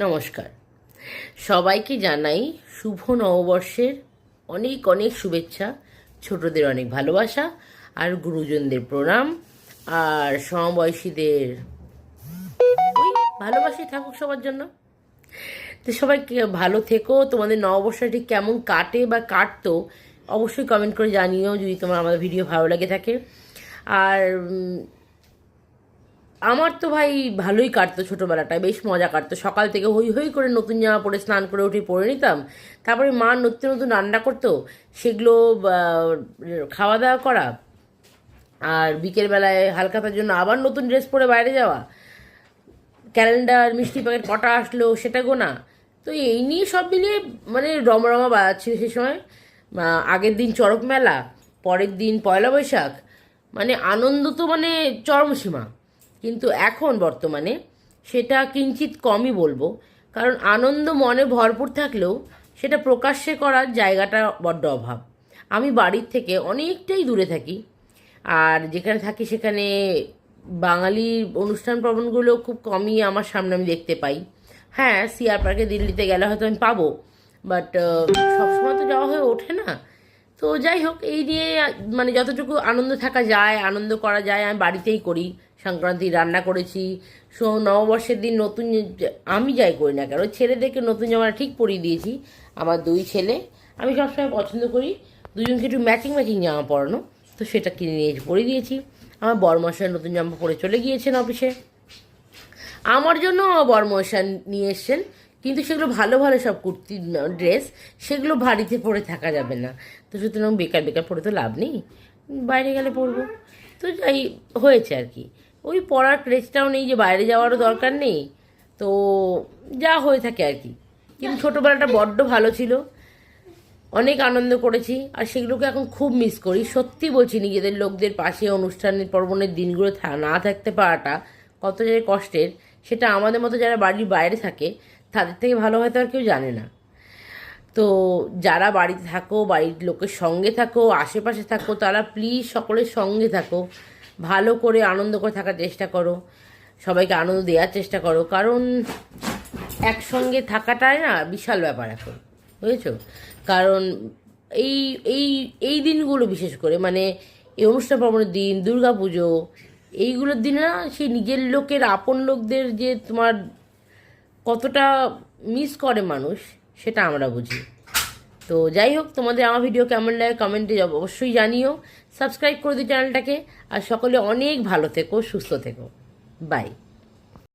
নমস্কার, সবাইকে জানাই শুভ নববর্ষের অনেক অনেক শুভেচ্ছা। ছোটদের অনেক ভালোবাসা আর গুরুজনদের প্রণাম, আর সমবয়সীদের ওই ভালোবাসাই থাকুক সবার জন্য। তো সবাই ভালো থেকো। তোমাদের নববর্ষটা ঠিক কেমন কাটে বা কাটতো অবশ্যই কমেন্ট করে জানিও যদি তোমার আমাদের ভিডিও ভালো লাগে থাকে। আর আমার তো ভাই ভালোই কাটতো, ছোটোবেলাটায় বেশ মজা কাটতো। সকাল থেকে হই হই করে নতুন জামা পরে স্নান করে উঠে পরে নিতাম। তারপরে মা নতুন নতুন রান্না করতো, সেগুলো খাওয়া দাওয়া করা, আর বিকেলবেলায় হালকাতার জন্য আবার নতুন ড্রেস পরে বাইরে যাওয়া, ক্যালেন্ডার মিষ্টি প্যাকেট কটা আসলো সেটা গোনা। তো এই নিয়ে সব মিলিয়ে মানে রমরমা বাজাচ্ছিল সে সময়। আগের দিন চড়ক মেলা, পরের দিন পয়লা বৈশাখ, মানে আনন্দ তো মানে চরমসীমা। কিন্তু এখন বর্তমানে সেটা কিঞ্চিত কমই বলবো, কারণ আনন্দ মনে ভরপুর থাকলেও সেটা প্রকাশ্যে করার জায়গাটা বড্ড অভাব। আমি বাড়ির থেকে অনেকটাই দূরে থাকি, আর যেখানে থাকি সেখানে বাঙালির অনুষ্ঠান প্রবণগুলো খুব কমই আমার সামনে আমি দেখতে পাই। হ্যাঁ, সিআর পার্কে দিল্লিতে গেলে হয়তো আমি পাবো, বাট সবসময় তো যাওয়া হয়ে ওঠে না। তো যাই হোক, এই নিয়ে মানে যতটুকু আনন্দ থাকা যায়, আনন্দ করা যায় আমি বাড়িতেই করি। সংক্রান্তি রান্না করেছি, নববর্ষের দিন নতুন, আমি যাই করি না কেন ছেলেদেরকে নতুন জামা ঠিক পরিয়ে দিয়েছি। আমার দুই ছেলে, আমি সবসময় পছন্দ করি দুজনকে একটু ম্যাচিং ম্যাচিং জামা পরানো, তো সেটা কিনে নিয়ে পরিয়ে দিয়েছি। আমার বরমশাই নতুন জামা পরে চলে গিয়েছেন অফিসে, আমার জন্য বরমশাই নিয়ে এসছেন। কিন্তু সেগুলো ভালো ভালো সব কুর্তি ড্রেস, সেগুলো বাড়িতে পরে থাকা যাবে না। তো সুতরাং বেকার বেকার পরে তো লাভ নেই, বাইরে গেলে পরবো। তো যাই হয়েছে আর কি, ওই পড়ার ক্রেজটাও নেই যে বাইরে যাওয়ারও দরকার নেই, তো যা হয়ে থাকে আর কি। কিন্তু ছোটোবেলাটা বড্ড ভালো ছিল, অনেক আনন্দ করেছি, আর সেগুলোকে এখন খুব মিস করি। সত্যি বলছি, নিজেদের লোকদের পাশে অনুষ্ঠানের পার্বণের দিনগুলো না থাকতে পারাটা কত যে কষ্টের, সেটা আমাদের মতো যারা বাড়ির বাইরে থাকে তাদের থেকে ভালো হয়তো আর কেউ জানে না। তো যারা বাড়িতে থাকো, বাড়ির লোকের সঙ্গে থাকো, আশেপাশে থাকো, তারা প্লিজ সকলের সঙ্গে থাকো, ভালো করে আনন্দ করে থাকার চেষ্টা করো, সবাইকে আনন্দ দেওয়ার চেষ্টা করো, কারণ একসঙ্গে থাকাটাই না বিশাল ব্যাপার এখন, বুঝেছো? কারণ এই এই এই দিনগুলো বিশেষ করে মানে এই অনুষ্ঠান পার্বণের দিন, দুর্গা পুজো, এইগুলোর দিনে না সেই নিজের লোকের, আপন লোকদের যে তোমার কতটা মিস করে মানুষ, সেটা আমরা বুঝি। তো যাই হোক, তোমাদের আমার ভিডিও কেমন লাগে কমেন্টে অবশ্যই জানিও। সাবস্ক্রাইব করে দিও চ্যানেলটাকে, আর সকলে অনেক ভালো থেকো, সুস্থ থেকো। বাই।